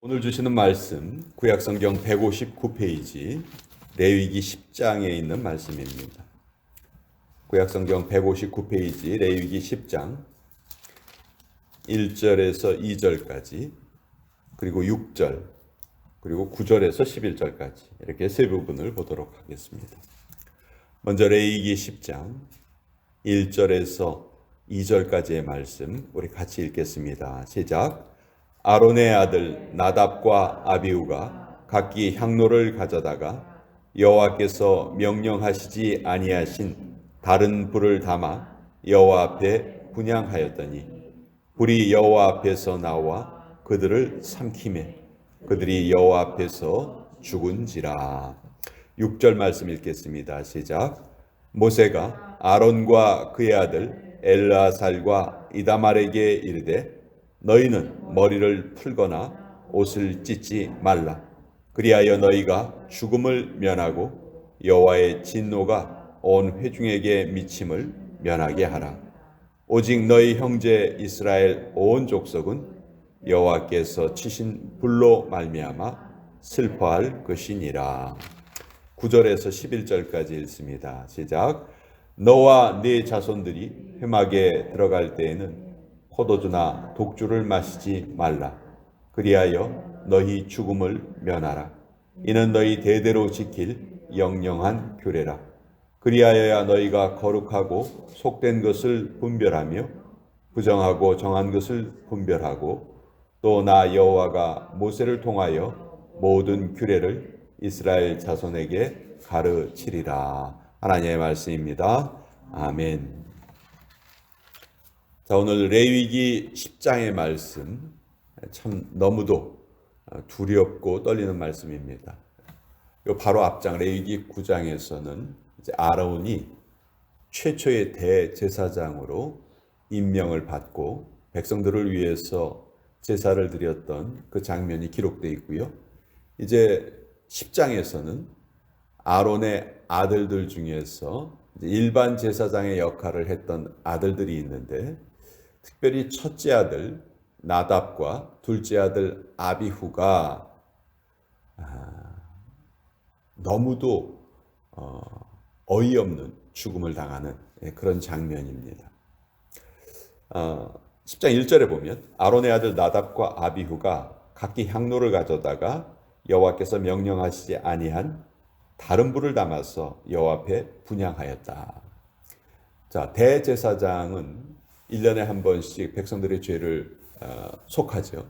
오늘 주시는 말씀 구약성경 159페이지 레위기 10장에 있는 말씀입니다. 구약성경 159페이지 레위기 10장 1절에서 2절까지 그리고 6절 그리고 9절에서 11절까지 이렇게 세 부분을 보도록 하겠습니다. 먼저 레위기 10장 1절에서 2절까지의 말씀 우리 같이 읽겠습니다. 시작. 아론의 아들 나답과 아비후가 각기 향로를 가져다가 여호와께서 명령하시지 아니하신 다른 불을 담아 여호와 앞에 분향하였더니 불이 여호와 앞에서 나와 그들을 삼키매 그들이 여호와 앞에서 죽은지라. 6절 말씀 읽겠습니다. 시작. 모세가 아론과 그의 아들 엘르아살과 이다말에게 이르되 너희는 머리를 풀거나 옷을 찢지 말라. 그리하여 너희가 죽음을 면하고 여호와의 진노가 온 회중에게 미침을 면하게 하라. 오직 너희 형제 이스라엘 온 족속은 여호와께서 치신 불로 말미암아 슬퍼할 것이니라. 9절에서 11절까지 읽습니다. 시작. 너와 네 자손들이 회막에 들어갈 때에는 포도주나 독주를 마시지 말라. 그리하여 너희 죽음을 면하라. 이는 너희 대대로 지킬 영영한 규례라. 그리하여야 너희가 거룩하고 속된 것을 분별하며 부정하고 정한 것을 분별하고 또 나 여호와가 모세를 통하여 모든 규례를 이스라엘 자손에게 가르치리라. 하나님의 말씀입니다. 아멘. 자, 오늘 레위기 10장의 말씀 참 너무도 두렵고 떨리는 말씀입니다. 요 바로 앞장 레위기 9장에서는 이제 아론이 최초의 대제사장으로 임명을 받고 백성들을 위해서 제사를 드렸던 그 장면이 기록되어 있고요. 이제 10장에서는 아론의 아들들 중에서 일반 제사장의 역할을 했던 아들들이 있는데 특별히 첫째 아들 나답과 둘째 아들 아비후가 너무도 어이없는 죽음을 당하는 그런 장면입니다. 10장 1절에 보면 아론의 아들 나답과 아비후가 각기 향로를 가져다가 여호와께서 명령하시지 아니한 다른 불을 담아서 여호와 앞에 분향하였다. 자, 대제사장은 1년에 한 번씩 백성들의 죄를 속하죠.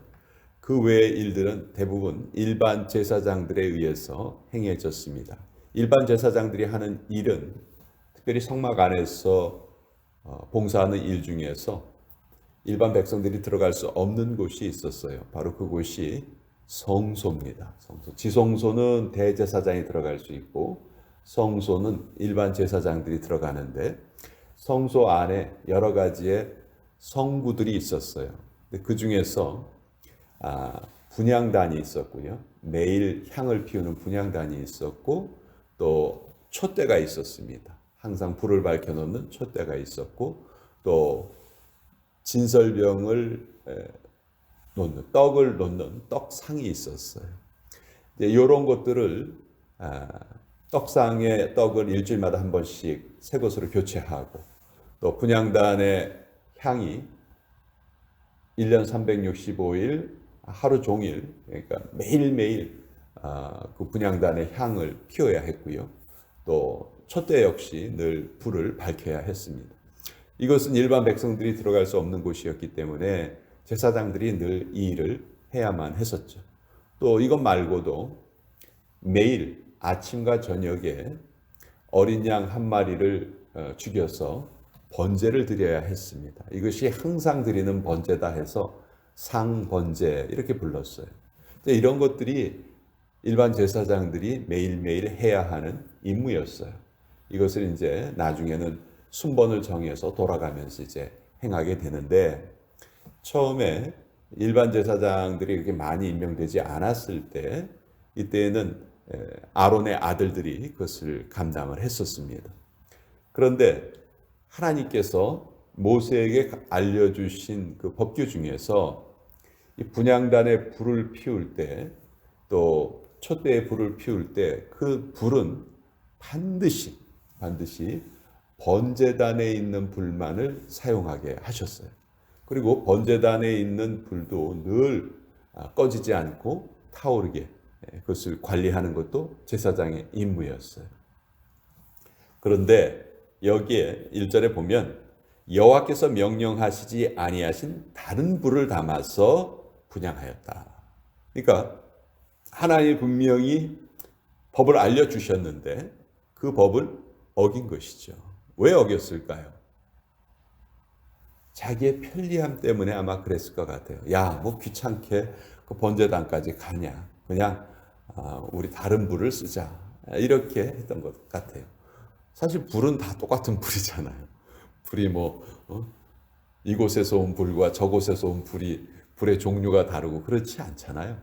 그 외의 일들은 대부분 일반 제사장들에 의해서 행해졌습니다. 일반 제사장들이 하는 일은 특별히 성막 안에서 봉사하는 일 중에서 일반 백성들이 들어갈 수 없는 곳이 있었어요. 바로 그곳이 성소입니다. 성소. 지성소는 대제사장이 들어갈 수 있고 성소는 일반 제사장들이 들어가는데 성소 안에 여러 가지의 성구들이 있었어요. 그 중에서 분향단이 있었고요. 매일 향을 피우는 분향단이 있었고 또 촛대가 있었습니다. 항상 불을 밝혀놓는 촛대가 있었고 또 진설병을 놓는 떡을 놓는 떡상이 있었어요. 이런 것들을 떡상의 떡을 일주일마다 한 번씩 새 것으로 교체하고 또 분향단의 향이 1년 365일 하루 종일 그러니까 매일매일 그 분향단의 향을 피워야 했고요. 또 촛대 역시 늘 불을 밝혀야 했습니다. 이것은 일반 백성들이 들어갈 수 없는 곳이었기 때문에 제사장들이 늘 이 일을 해야만 했었죠. 또 이것 말고도 매일 아침과 저녁에 어린 양 한 마리를 죽여서 번제를 드려야 했습니다. 이것이 항상 드리는 번제다 해서 상번제 이렇게 불렀어요. 이런 것들이 일반 제사장들이 매일매일 해야 하는 임무였어요. 이것을 이제 나중에는 순번을 정해서 돌아가면서 이제 행하게 되는데 처음에 일반 제사장들이 그렇게 많이 임명되지 않았을 때 이때에는 아론의 아들들이 그것을 감당을 했었습니다. 그런데 하나님께서 모세에게 알려주신 그 법규 중에서 이 분향단에 불을 피울 때, 또 촛대에 불을 피울 때 그 불은 반드시 번제단에 있는 불만을 사용하게 하셨어요. 그리고 번제단에 있는 불도 늘 꺼지지 않고 타오르게 그것을 관리하는 것도 제사장의 임무였어요. 그런데 여기에 1절에 보면 여호와께서 명령하시지 아니하신 다른 불을 담아서 분향하였다. 그러니까 하나님이 분명히 법을 알려주셨는데 그 법을 어긴 것이죠. 왜 어겼을까요? 자기의 편리함 때문에 아마 그랬을 것 같아요. 야, 뭐 귀찮게 그 번제단까지 가냐. 그냥 우리 다른 불을 쓰자. 이렇게 했던 것 같아요. 사실 불은 다 똑같은 불이잖아요. 불이 뭐 이곳에서 온 불과 저곳에서 온 불의 종류가 다르고 그렇지 않잖아요.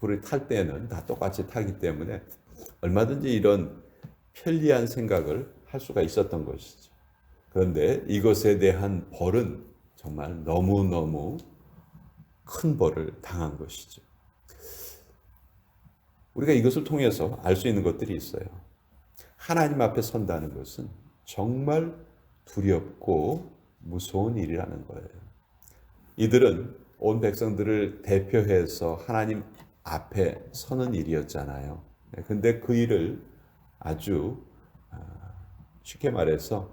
불을 탈 때는 다 똑같이 타기 때문에 얼마든지 이런 편리한 생각을 할 수가 있었던 것이죠. 그런데 이것에 대한 벌은 정말 너무너무 큰 벌을 당한 것이죠. 우리가 이것을 통해서 알 수 있는 것들이 있어요. 하나님 앞에 선다는 것은 정말 두렵고 무서운 일이라는 거예요. 이들은 온 백성들을 대표해서 하나님 앞에 서는 일이었잖아요. 근데 그 일을 아주 쉽게 말해서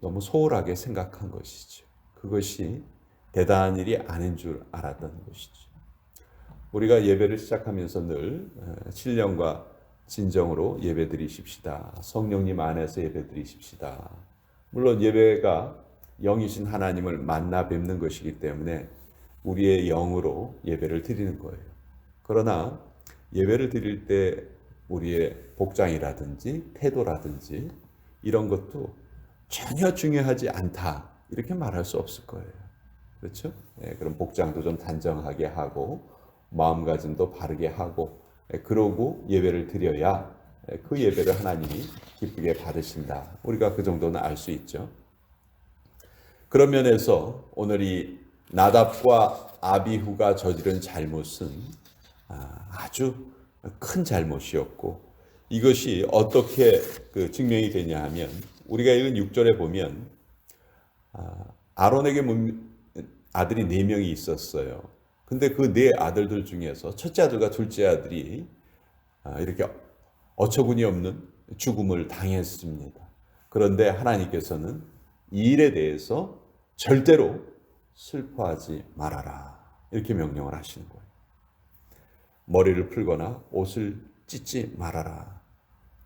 너무 소홀하게 생각한 것이죠. 그것이 대단한 일이 아닌 줄 알았던 것이죠. 우리가 예배를 시작하면서 늘 신령과 진정으로 예배드리십시다. 성령님 안에서 예배드리십시다. 물론 예배가 영이신 하나님을 만나 뵙는 것이기 때문에 우리의 영으로 예배를 드리는 거예요. 그러나 예배를 드릴 때 우리의 복장이라든지 태도라든지 이런 것도 전혀 중요하지 않다. 이렇게 말할 수 없을 거예요. 그렇죠? 그럼 복장도 좀 단정하게 하고 마음가짐도 바르게 하고 그러고 예배를 드려야 그 예배를 하나님이 기쁘게 받으신다. 우리가 그 정도는 알 수 있죠. 그런 면에서 오늘 이 나답과 아비후가 저지른 잘못은 아주 큰 잘못이었고 이것이 어떻게 증명이 되냐 하면 우리가 읽은 6절에 보면 아론에게 아들이 4명이 있었어요. 근데 그 4 아들들 중에서 첫째 아들과 둘째 아들이 이렇게 어처구니 없는 죽음을 당했습니다. 그런데 하나님께서는 이 일에 대해서 절대로 슬퍼하지 말아라. 이렇게 명령을 하시는 거예요. 머리를 풀거나 옷을 찢지 말아라.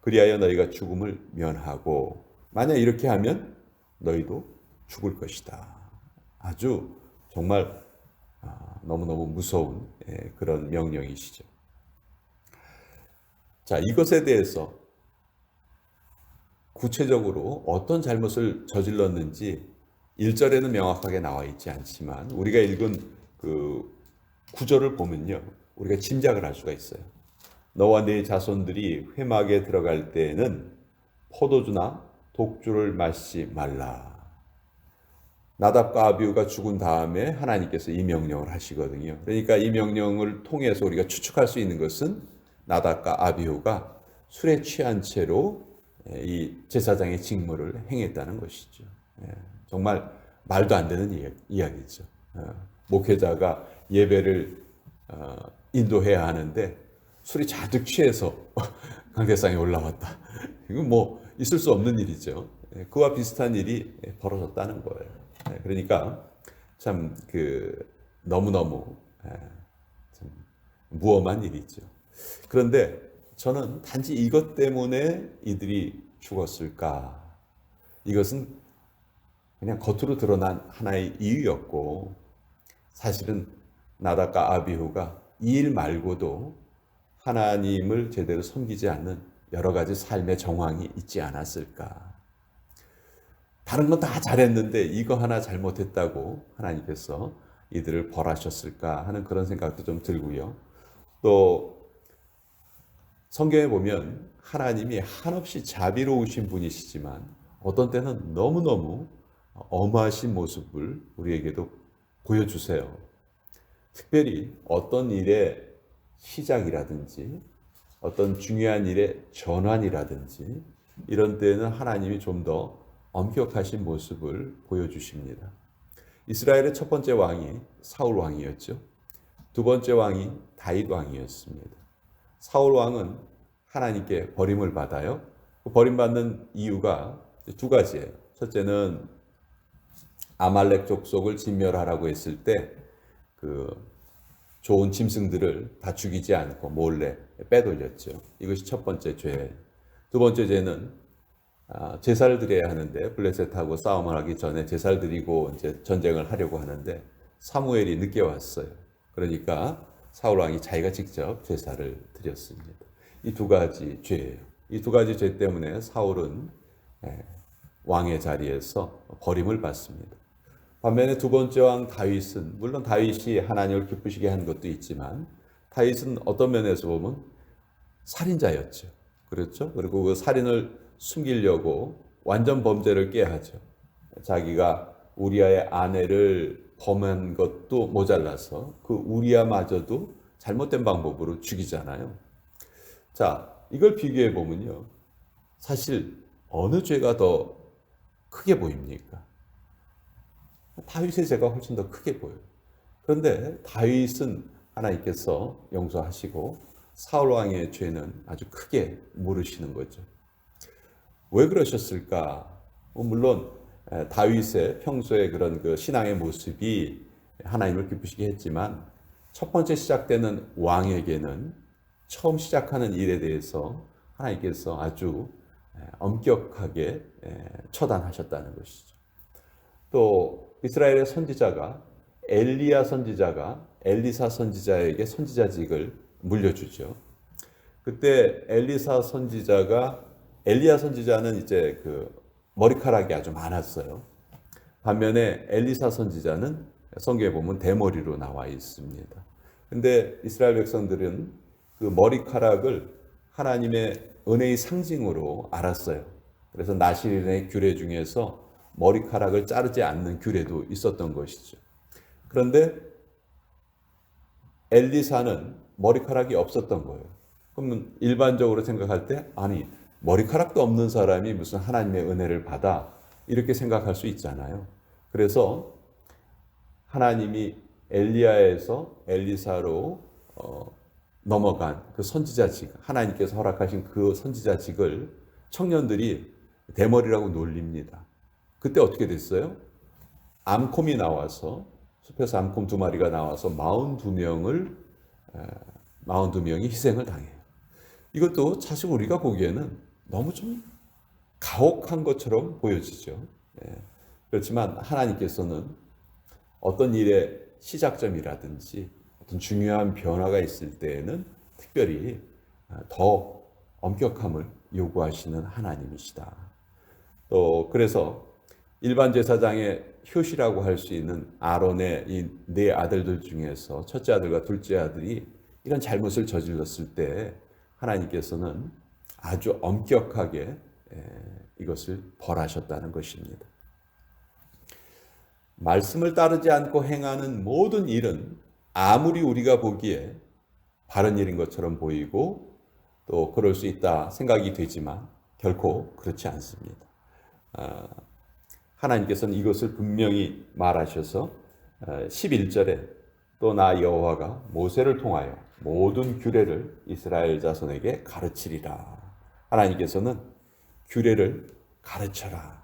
그리하여 너희가 죽음을 면하고 만약 이렇게 하면 너희도 죽을 것이다. 아주 정말 너무너무 무서운 그런 명령이시죠. 자, 이것에 대해서 구체적으로 어떤 잘못을 저질렀는지 1절에는 명확하게 나와 있지 않지만 우리가 읽은 그 구절을 보면요. 우리가 짐작을 할 수가 있어요. 너와 네 자손들이 회막에 들어갈 때에는 포도주나 독주를 마시지 말라. 나답과 아비후가 죽은 다음에 하나님께서 이 명령을 하시거든요. 그러니까 이 명령을 통해서 우리가 추측할 수 있는 것은 나답과 아비후가 술에 취한 채로 이 제사장의 직무를 행했다는 것이죠. 정말 말도 안 되는 이야기죠. 목회자가 예배를 인도해야 하는데 술이 잔뜩 취해서 강대상에 올라왔다. 이건 뭐 있을 수 없는 일이죠. 그와 비슷한 일이 벌어졌다는 거예요. 그러니까 참 너무너무 참 무엄한 일이죠. 그런데 저는 단지 이것 때문에 이들이 죽었을까? 이것은 그냥 겉으로 드러난 하나의 이유였고 사실은 나답과 아비후가 이 일 말고도 하나님을 제대로 섬기지 않는 여러 가지 삶의 정황이 있지 않았을까? 다른 건 다 잘했는데 이거 하나 잘못했다고 하나님께서 이들을 벌하셨을까 하는 그런 생각도 좀 들고요. 또 성경에 보면 하나님이 한없이 자비로우신 분이시지만 어떤 때는 너무너무 엄하신 모습을 우리에게도 보여주세요. 특별히 어떤 일의 시작이라든지 어떤 중요한 일의 전환이라든지 이런 때는 하나님이 좀 더 엄격하신 모습을 보여주십니다. 이스라엘의 첫 번째 왕이 사울 왕이었죠. 두 번째 왕이 다윗 왕이었습니다. 사울 왕은 하나님께 버림을 받아요. 그 버림받는 이유가 두 가지예요. 첫째는 아말렉 족속을 진멸하라고 했을 때 그 좋은 짐승들을 다 죽이지 않고 몰래 빼돌렸죠. 이것이 첫 번째 죄예요. 두 번째 죄는 제사를 드려야 하는데 블레셋하고 싸움을 하기 전에 제사를 드리고 이제 전쟁을 하려고 하는데 사무엘이 늦게 왔어요. 그러니까 사울 왕이 자기가 직접 제사를 드렸습니다. 이 두 가지 죄예요. 이 두 가지 죄 때문에 사울은 왕의 자리에서 버림을 받습니다. 반면에 두 번째 왕 다윗은 물론 다윗이 하나님을 기쁘시게 한 것도 있지만 다윗은 어떤 면에서 보면 살인자였죠. 그렇죠? 그리고 그 살인을 숨기려고 완전 범죄를 꾀하죠. 자기가 우리아의 아내를 범한 것도 모자라서 그 우리아마저도 잘못된 방법으로 죽이잖아요. 자, 이걸 비교해 보면요. 사실 어느 죄가 더 크게 보입니까? 다윗의 죄가 훨씬 더 크게 보여요. 그런데 다윗은 하나님께서 용서하시고 사울 왕의 죄는 아주 크게 물으시는 거죠. 왜 그러셨을까? 물론 다윗의 평소에 그런 그 신앙의 모습이 하나님을 기쁘시게 했지만 첫 번째 시작되는 왕에게는 처음 시작하는 일에 대해서 하나님께서 아주 엄격하게 처단하셨다는 것이죠. 또 이스라엘의 선지자가 엘리야 선지자가 엘리사 선지자에게 선지자직을 물려주죠. 그때 엘리야 선지자는 이제 그 머리카락이 아주 많았어요. 반면에 엘리사 선지자는 성경에 보면 대머리로 나와 있습니다. 근데 이스라엘 백성들은 그 머리카락을 하나님의 은혜의 상징으로 알았어요. 그래서 나실인의 규례 중에서 머리카락을 자르지 않는 규례도 있었던 것이죠. 그런데 엘리사는 머리카락이 없었던 거예요. 그러면 일반적으로 생각할 때 아니 머리카락도 없는 사람이 무슨 하나님의 은혜를 받아 이렇게 생각할 수 있잖아요. 그래서 하나님이 엘리야에서 엘리사로 넘어간 그 선지자직, 하나님께서 허락하신 그 선지자직을 청년들이 대머리라고 놀립니다. 그때 어떻게 됐어요? 암콤이 나와서 숲에서 암콤 2마리가 나와서 42명이 희생을 당해요. 이것도 사실 우리가 보기에는 너무 좀 가혹한 것처럼 보여지죠. 그렇지만 하나님께서는 어떤 일의 시작점이라든지 어떤 중요한 변화가 있을 때에는 특별히 더 엄격함을 요구하시는 하나님이시다. 또 그래서 일반 제사장의 효시라고 할 수 있는 아론의 이 네 아들들 중에서 첫째 아들과 둘째 아들이 이런 잘못을 저질렀을 때 하나님께서는 아주 엄격하게 이것을 벌하셨다는 것입니다. 말씀을 따르지 않고 행하는 모든 일은 아무리 우리가 보기에 바른 일인 것처럼 보이고 또 그럴 수 있다 생각이 되지만 결코 그렇지 않습니다. 하나님께서는 이것을 분명히 말하셔서 11절에 또 나 여호와가 모세를 통하여 모든 규례를 이스라엘 자손에게 가르치리라. 하나님께서는 규례를 가르쳐라.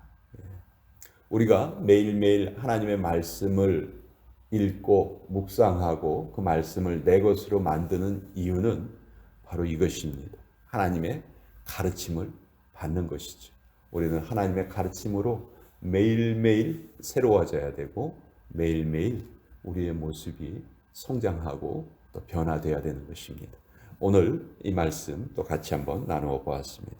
우리가 매일매일 하나님의 말씀을 읽고 묵상하고 그 말씀을 내 것으로 만드는 이유는 바로 이것입니다. 하나님의 가르침을 받는 것이죠. 우리는 하나님의 가르침으로 매일매일 새로워져야 되고 매일매일 우리의 모습이 성장하고 또 변화되어야 되는 것입니다. 오늘 이 말씀 또 같이 한번 나누어 보았습니다.